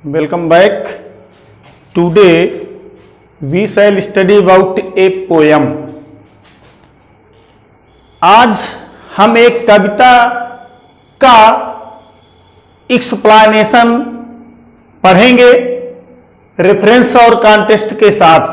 Welcome back. Today we shall study about a poem. आज हम एक कविता का एक्सप्लेनेशन पढ़ेंगे रेफरेंस और कॉन्टेक्स्ट के साथ।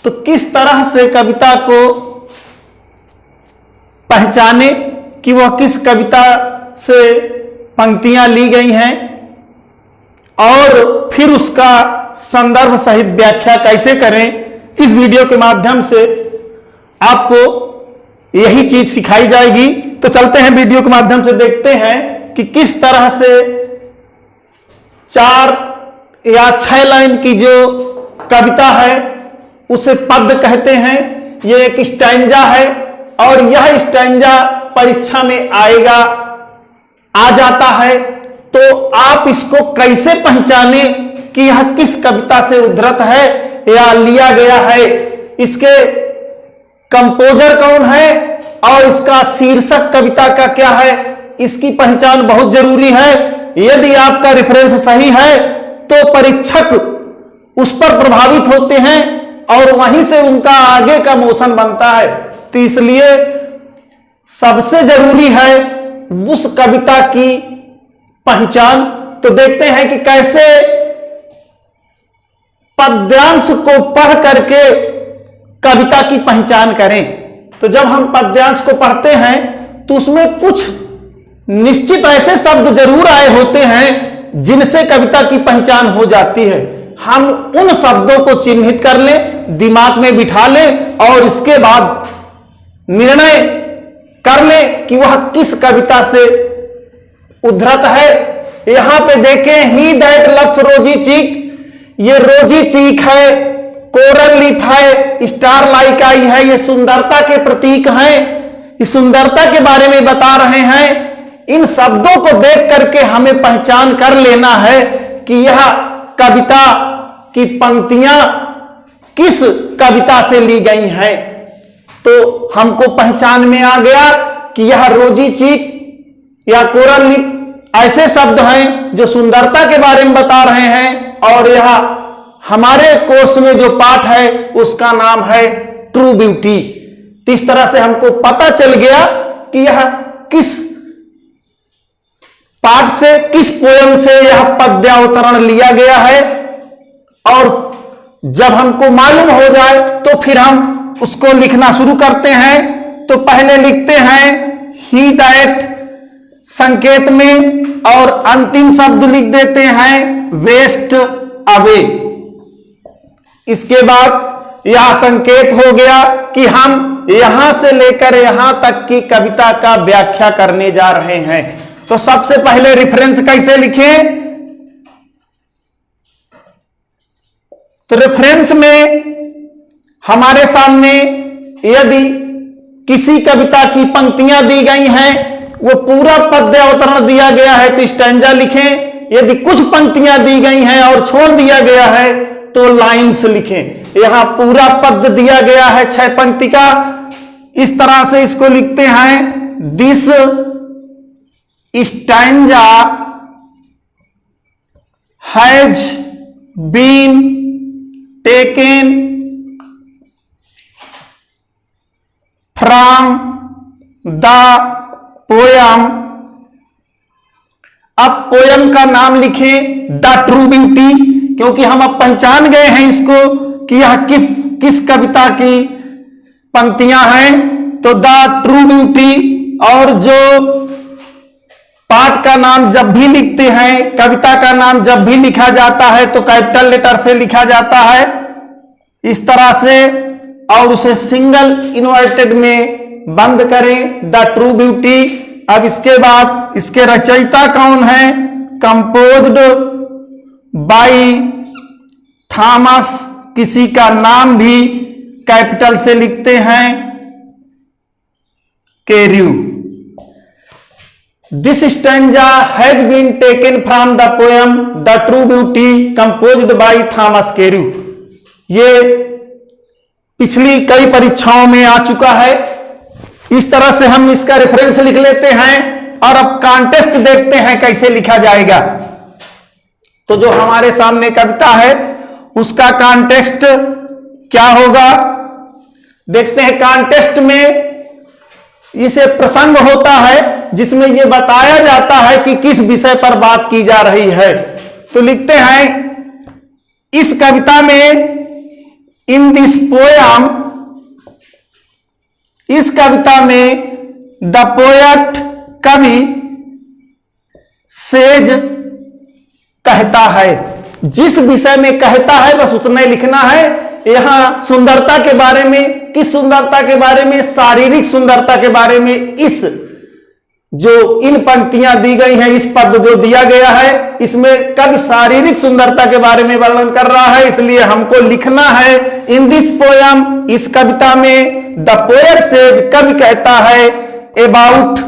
तो किस तरह से कविता को पहचाने कि वह किस कविता से पंक्तियां ली गई हैं और फिर उसका संदर्भ सहित व्याख्या कैसे करें, इस वीडियो के माध्यम से आपको यही चीज सिखाई जाएगी। तो चलते हैं वीडियो के माध्यम से देखते हैं कि किस तरह से 4 या 6 लाइन की जो कविता है उसे पद्य कहते हैं। यह एक स्टैंजा है और यह स्टैंजा परीक्षा में आ जाता है। तो आप इसको कैसे पहचाने कि यह किस कविता से उद्धृत है या लिया गया है, इसके कंपोजर कौन है और इसका शीर्षक कविता का क्या है, इसकी पहचान बहुत जरूरी है। यदि आपका रेफरेंस सही है तो परीक्षक उस पर प्रभावित होते हैं और वहीं से उनका आगे का मोशन बनता है। तो इसलिए सबसे जरूरी है उस कविता की पहचान। तो देखते हैं कि कैसे पद्यांश को पढ़ करके कविता की पहचान करें। तो जब हम पद्यांश को पढ़ते हैं तो उसमें कुछ निश्चित ऐसे शब्द जरूर आए होते हैं जिनसे कविता की पहचान हो जाती है। हम उन शब्दों को चिन्हित कर लें, दिमाग में बिठा लें और इसके बाद निर्णय कर लें कि वह किस कविता से उद्धृत है। यहां पे देखें, ही दैट लव्स रोजी चीक, ये रोजी चीक है, कोरल लिप है, स्टार लाइक आई है, ये सुंदरता के प्रतीक हैं। इस सुंदरता के बारे में बता रहे हैं। इन शब्दों को देख करके हमें पहचान कर लेना है कि यह कविता की पंक्तियां किस कविता से ली गई हैं। तो हमको पहचान में आ गया कि यह रोजी चीक या कोरल लिप ऐसे शब्द हैं जो सुंदरता के बारे में बता रहे हैं और यह हमारे कोर्स में जो पाठ है उसका नाम है ट्रू ब्यूटी। तो इस तरह से हमको पता चल गया कि यह किस पाठ से, किस पोयम से यह पद्यावतरण लिया गया है। और जब हमको मालूम हो जाए तो फिर हम उसको लिखना शुरू करते हैं। तो पहले लिखते हैं ही दैट संकेत में और अंतिम शब्द लिख देते हैं वेस्ट अवे। इसके बाद यह संकेत हो गया कि हम यहां से लेकर यहां तक की कविता का व्याख्या करने जा रहे हैं। तो सबसे पहले रेफरेंस कैसे लिखें? तो रेफरेंस में हमारे सामने यदि किसी कविता की पंक्तियां दी गई हैं, वो पूरा पद्य अवतरण दिया गया है तो स्टैंजा लिखें। यदि कुछ पंक्तियां दी गई हैं और छोड़ दिया गया है तो लाइन्स लिखें। यहां पूरा पद्य दिया गया है 6 पंक्ति का। इस तरह से इसको लिखते हैं, this stanza has been taken from the poem. अब पोयम का नाम लिखें द ट्रू ब्यूटी, क्योंकि हम अब पहचान गए हैं इसको कि यह किस कविता की पंक्तियां हैं। तो द ट्रू ब्यूटी, और जो पाठ का नाम जब भी लिखते हैं, कविता का नाम जब भी लिखा जाता है तो कैपिटल लेटर से लिखा जाता है इस तरह से, और उसे सिंगल इन्वर्टेड में बंद करें, द ट्रू ब्यूटी। अब इसके बाद इसके रचयिता कौन है? कंपोज्ड बाय थॉमस, किसी का नाम भी कैपिटल से लिखते हैं, Carew. This stanza has been taken from the poem the True Beauty composed by Thomas Carew. ये पिछली कई परीक्षाओं में आ चुका है। इस तरह से हम इसका रेफरेंस लिख लेते हैं और अब कॉन्टेक्स्ट देखते हैं कैसे लिखा जाएगा। तो जो हमारे सामने कविता है उसका कॉन्टेक्स्ट क्या होगा, देखते हैं। कॉन्टेक्स्ट में इसे प्रसंग होता है जिसमें यह बताया जाता है कि किस विषय पर बात की जा रही है। तो लिखते हैं इस कविता में, इन दिस पोयम, इस कविता में द पोएट, कवि, सेज, कहता है। जिस विषय में कहता है बस उतना ही लिखना है। यहां सुंदरता के बारे में, किस सुंदरता के बारे में, शारीरिक सुंदरता के बारे में। इस जो इन पंक्तियां दी गई हैं, इस पद जो दिया गया है, इसमें कवि शारीरिक सुंदरता के बारे में वर्णन कर रहा है, इसलिए हमको लिखना है इन दिस पोयम, इस कविता में द पोएट सेज, कवि कहता है, अबाउट,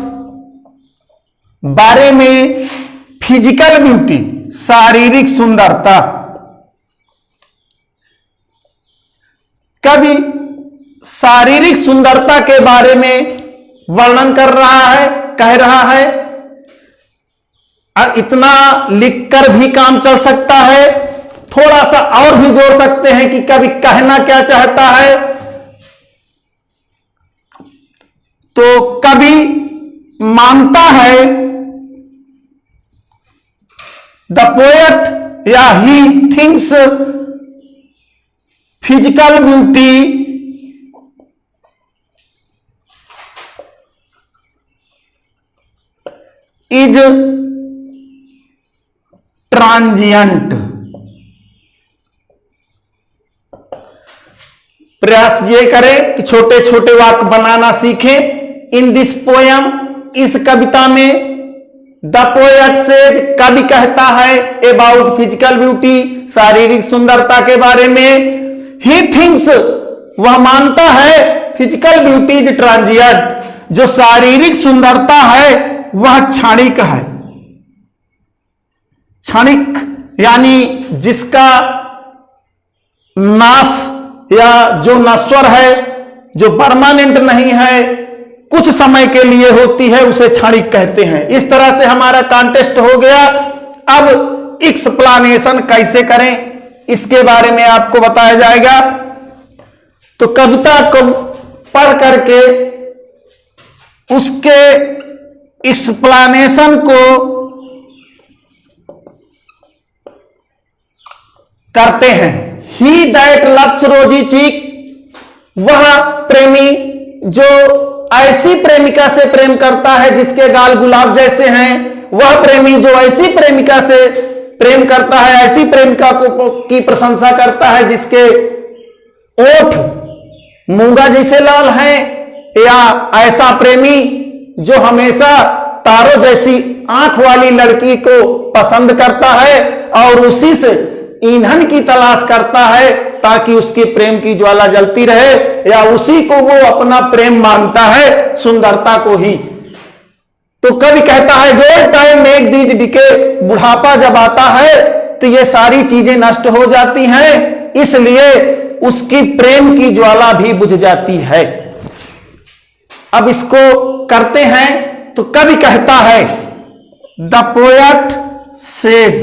बारे में, फिजिकल ब्यूटी, शारीरिक सुंदरता। कवि शारीरिक सुंदरता के बारे में वर्णन कर रहा है, कह रहा है। और इतना लिखकर भी काम चल सकता है, थोड़ा सा और भी जोड़ सकते हैं कि कवि कहना क्या चाहता है। तो कवि मानता है, द पोएट या he thinks physical beauty is transient. प्रयास ये करें कि छोटे छोटे वाक्य बनाना सीखें। इन दिस पोयम, इस कविता में, द पोएट सेज, कवि कहता है, अबाउट फिजिकल ब्यूटी, शारीरिक सुंदरता के बारे में। ही थिंक्स, वह मानता है, फिजिकल ब्यूटी इज ट्रांजिएंट, जो शारीरिक सुंदरता है वह क्षणिक है। क्षणिक यानी जिसका नाश या जो नश्वर है, जो परमानेंट नहीं है, कुछ समय के लिए होती है, उसे क्षणिक कहते हैं। इस तरह से हमारा कॉन्टेक्स्ट हो गया। अब एक्सप्लेनेशन कैसे करें इसके बारे में आपको बताया जाएगा। तो कविता को पढ़ करके उसके एक्सप्लेनेशन को करते हैं। ही दैट लव्स रोजी चीक, वह प्रेमी जो ऐसी प्रेमिका से प्रेम करता है जिसके गाल गुलाब जैसे हैं, वह प्रेमी जो ऐसी प्रेमिका से प्रेम करता है, ऐसी प्रेमिका को की प्रशंसा करता है जिसके ओठ मूंगा जैसे लाल हैं, या ऐसा प्रेमी जो हमेशा तारों जैसी आंख वाली लड़की को पसंद करता है और उसी से ईंधन की तलाश करता है ताकि उसके प्रेम की ज्वाला जलती रहे, या उसी को वो अपना प्रेम मानता है, सुंदरता को ही। तो कवि कहता है, जो टाइम मेक दीज डिके, बुढ़ापा जब आता है तो ये सारी चीजें नष्ट हो जाती हैं, इसलिए उसकी प्रेम की ज्वाला भी बुझ जाती है। अब इसको करते हैं। तो कवि कहता है, द पोएट सेज,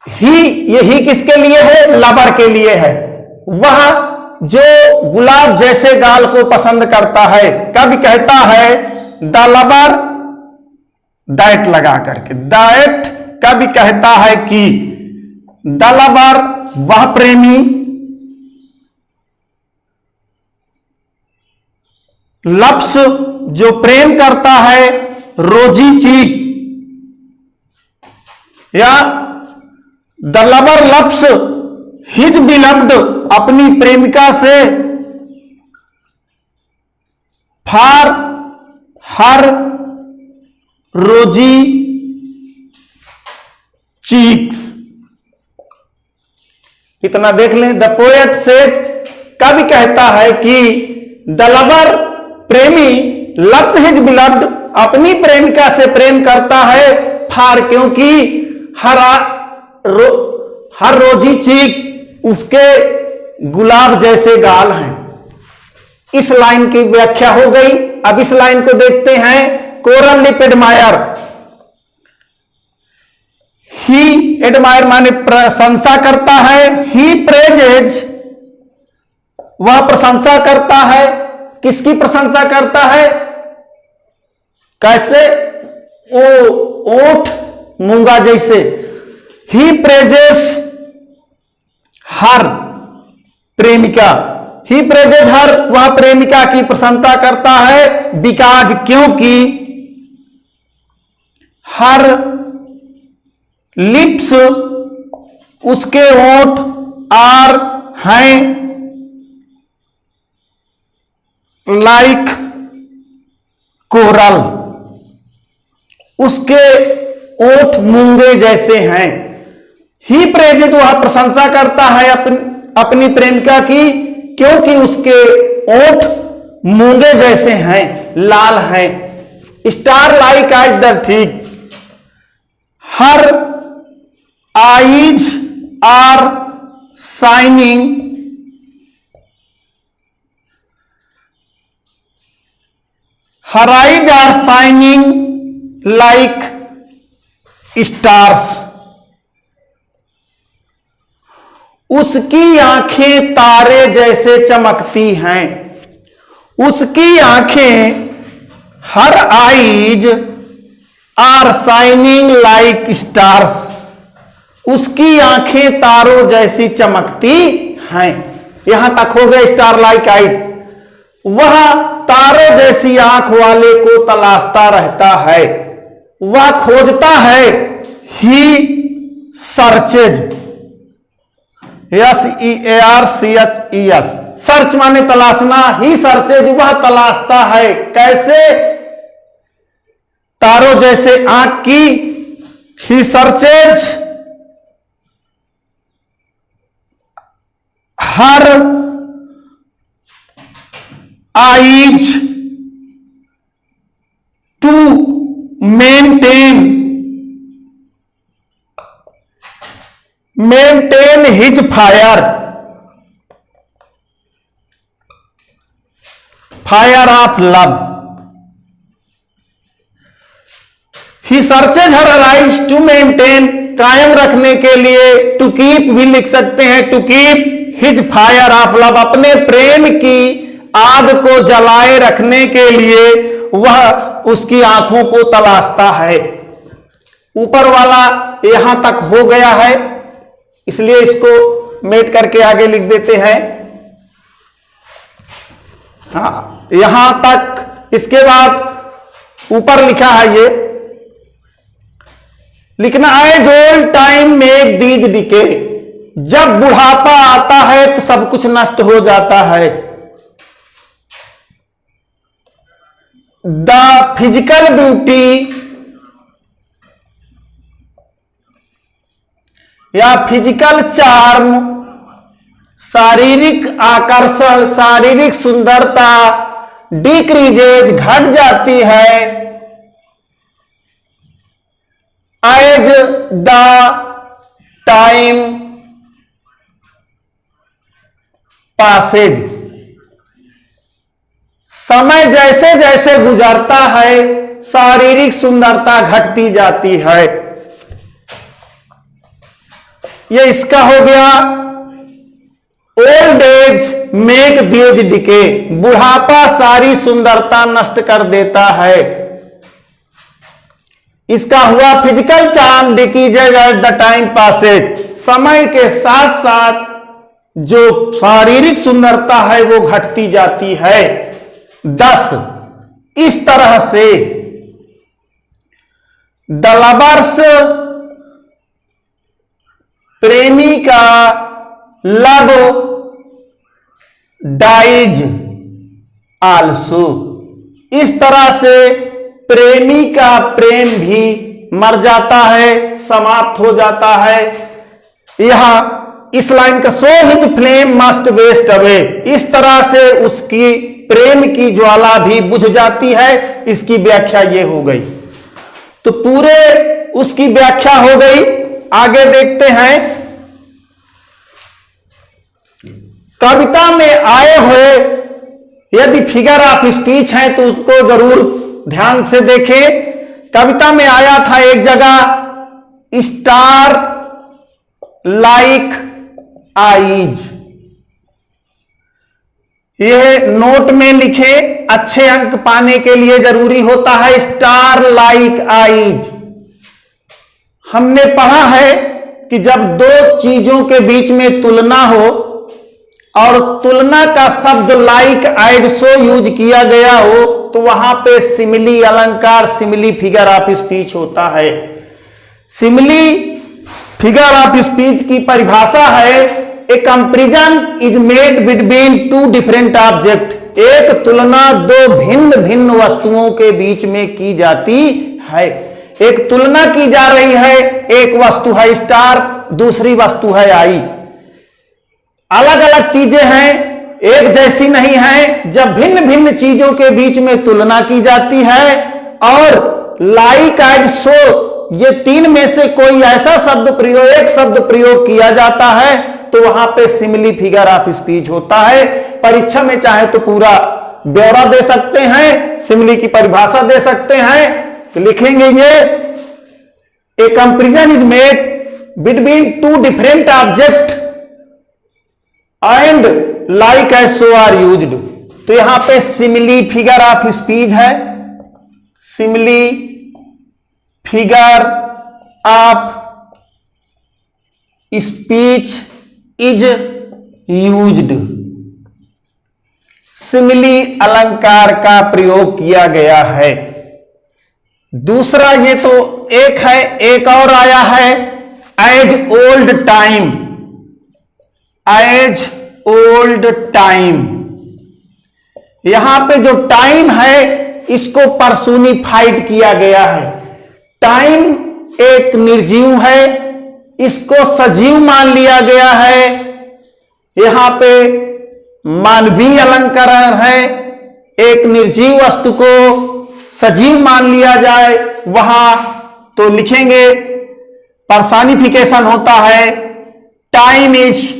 यही किसके लिए है, लवर के लिए है। वह जो गुलाब जैसे गाल को पसंद करता है, कवि कहता है, द लवर, दैट लगा करके, दैट, कवि कहता है कि द लवर, वह प्रेमी, लव्स, जो प्रेम करता है, रोजी चीक, या the lover loves his beloved, अपनी प्रेमिका से, फॉर हर रोजी चीक्स। इतना देख लें। द पोएट सेज, कवि कहता है कि द लवर, प्रेमी, लव्स हिज बिलव्ड, अपनी प्रेमिका से प्रेम करता है, फॉर, क्योंकि हर रोजी चीक, उसके गुलाब जैसे गाल हैं। इस लाइन की व्याख्या हो गई। अब इस लाइन को देखते हैं। कोरल लिप एडमायर, ही एडमायर माने प्रशंसा करता है, ही प्रेजेज वह प्रशंसा करता है। किसकी प्रशंसा करता है? कैसे? ओ ओठ मूंगा जैसे। ही प्रेजेस हर प्रेमिका, ही प्रेजेज हर वह प्रेमिका की प्रशंसा करता है। बिकॉज क्योंकि हर लिप्स उसके होंठ आर हैं लाइक कोरल उसके ओठ मूंगे जैसे हैं। ही प्रेजेज वह प्रशंसा करता है अपनी प्रेमिका की क्योंकि उसके ओठ मूंगे जैसे हैं, लाल हैं। स्टार लाइक आइज द ठीक, her eyes are shining her eyes are shining like stars उसकी आंखें तारे जैसे चमकती हैं। उसकी आंखें her eyes are shining like stars उसकी आंखें तारों जैसी चमकती हैं। यहां तक हो गए स्टार लाइक आई। वह तारों जैसी आंख वाले को तलाशता रहता है, वह खोजता है। ही सर्चेज, SEARCHES, सर्च माने तलाशना। ही सर्चेज वह तलाशता है। कैसे? तारों जैसे आंख की। He searches her eyes to maintain his fire of love. He searches her eyes to maintain कायम रखने के लिए, टू कीप भी लिख सकते हैं, to keep his fire of love अपने प्रेम की आग को जलाए रखने के लिए वह उसकी आंखों को तलाशता है। ऊपर वाला यहां तक हो गया है, इसलिए इसको मेट करके आगे लिख देते हैं। हाँ, यहां तक। इसके बाद ऊपर लिखा है ये लिखना है, old time make these decay. जब बुढ़ापा आता है तो सब कुछ नष्ट हो जाता है। द फिजिकल ब्यूटी या फिजिकल चार्म, शारीरिक आकर्षण, शारीरिक सुंदरता डिक्रीजेज घट जाती है। एज द टाइम पासेज, समय जैसे जैसे गुजरता है शारीरिक सुंदरता घटती जाती है। ये इसका हो गया old age make these decay. बुढ़ापा सारी सुंदरता नष्ट कर देता है। इसका हुआ physical charm decreases as the time passes, समय के साथ साथ जो शारीरिक सुंदरता है वो घटती जाती है। 10 इस तरह से द लवर्स प्रेमी का लव डाइज आल्सो, इस तरह से प्रेमी का प्रेम भी मर जाता है, समाप्त हो जाता है। यहां इस लाइन का so his flame must waste away, इस तरह से उसकी प्रेम की ज्वाला भी बुझ जाती है। इसकी व्याख्या ये हो गई। तो पूरे उसकी व्याख्या हो गई। आगे देखते हैं। कविता में आए हुए यदि फिगर ऑफ स्पीच है तो उसको जरूर ध्यान से देखें। कविता में आया था एक जगह, स्टार लाइक आईज। यह नोट में लिखे, अच्छे अंक पाने के लिए जरूरी होता है स्टार लाइक आईज। हमने पढ़ा है कि जब दो चीजों के बीच में तुलना हो और तुलना का शब्द लाइक आइड सो यूज किया गया हो तो वहां पे सिमिली अलंकार, सिमिली फिगर ऑफ स्पीच होता है। सिमिली फिगर ऑफ स्पीच की परिभाषा है a comparison is made between two different object. एक तुलना दो भिन्न भिन्न वस्तुओं के बीच में की जाती है। एक तुलना की जा रही है, एक वस्तु है स्टार, दूसरी वस्तु है आई। अलग अलग चीजें हैं, एक जैसी नहीं है। जब भिन्न भिन्न चीजों के बीच में तुलना की जाती है और लाइक एज सो ये तीन में से कोई ऐसा शब्द प्रयोग, एक शब्द प्रयोग किया जाता है तो वहां पे सिमिली फिगर ऑफ स्पीच होता है। परीक्षा में चाहे तो पूरा ब्यौरा दे सकते हैं, सिमिली की परिभाषा दे सकते हैं, तो लिखेंगे ये a comparison is made between two different object and like as so are used. तो यहां पे सिमिली फिगर ऑफ स्पीच है, simile figure of speech is used. Simile अलंकार का प्रयोग किया गया है। दूसरा ये तो एक है, एक और आया है as old time. As old time, यहां पे जो टाइम है इसको पर्सोनिफाइड किया गया है। टाइम एक निर्जीव है, इसको सजीव मान लिया गया है। यहां पे मानवीय अलंकरण है, एक निर्जीव वस्तु को सजीव मान लिया जाए वहां तो लिखेंगे पर्सोनिफिकेशन होता है time is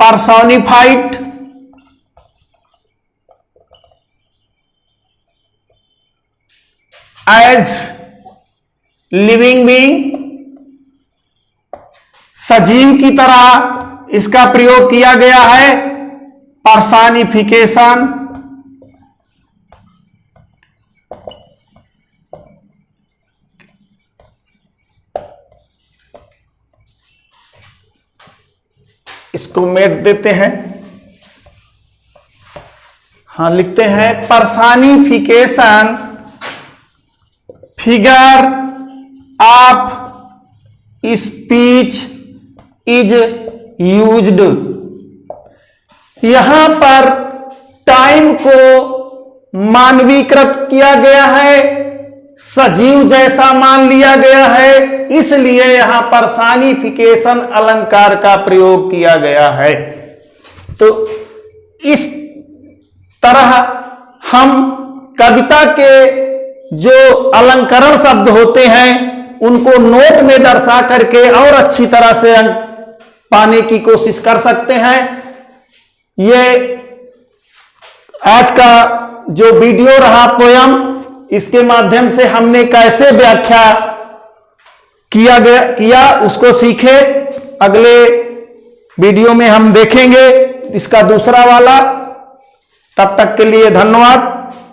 personified as living being। सजीव की तरह इसका प्रयोग किया गया है पर्सोनिफिकेशन। इसको मेट देते हैं, हाँ लिखते हैं personification figure of speech is used. यहां पर टाइम को मानवीकृत किया गया है, सजीव जैसा मान लिया गया है, इसलिए यहां पर्सोनिफिकेशन अलंकार का प्रयोग किया गया है। तो इस तरह हम कविता के जो अलंकरण शब्द होते हैं उनको नोट में दर्शा करके और अच्छी तरह से अंक पाने की कोशिश कर सकते हैं। ये आज का जो वीडियो रहा पोयम, इसके माध्यम से हमने कैसे व्याख्या किया उसको सीखे। अगले वीडियो में हम देखेंगे इसका दूसरा वाला। तब तक के लिए धन्यवाद।